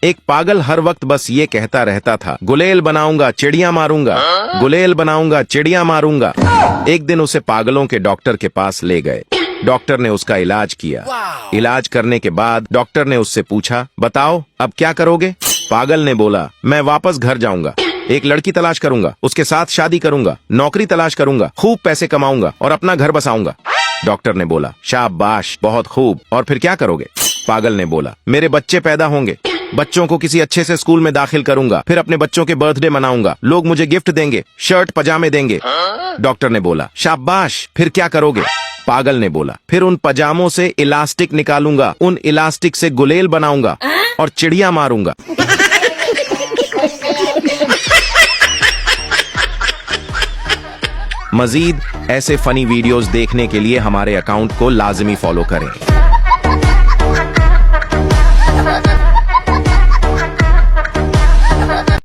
एक पागल हर वक्त बस ये कहता रहता था, गुलेल बनाऊंगा चिड़िया मारूंगा, गुलेल बनाऊंगा चिड़िया मारूंगा। एक दिन उसे पागलों के डॉक्टर के पास ले गए। डॉक्टर ने उसका इलाज किया। इलाज करने के बाद डॉक्टर ने उससे पूछा, बताओ अब क्या करोगे? पागल ने बोला, मैं वापस घर जाऊंगा, एक लड़की तलाश करूंगा, उसके साथ शादी करूंगा, नौकरी तलाश करूंगा, खूब पैसे कमाऊंगा और अपना घर बसाऊंगा। डॉक्टर ने बोला, शाबाश, बहुत खूब, और फिर क्या करोगे? पागल ने बोला, मेरे बच्चे पैदा होंगे, बच्चों को किसी अच्छे से स्कूल में दाखिल करूंगा, फिर अपने बच्चों के बर्थडे मनाऊंगा, लोग मुझे गिफ्ट देंगे, शर्ट पजामे देंगे। डॉक्टर ने बोला, शाबाश, फिर क्या करोगे? पागल ने बोला, फिर उन पजामों से इलास्टिक निकालूंगा, उन इलास्टिक से गुलेल बनाऊंगा और चिड़िया मारूंगा। मजीद ऐसे फनी वीडियोस देखने के लिए हमारे अकाउंट को लाजमी फॉलो करें।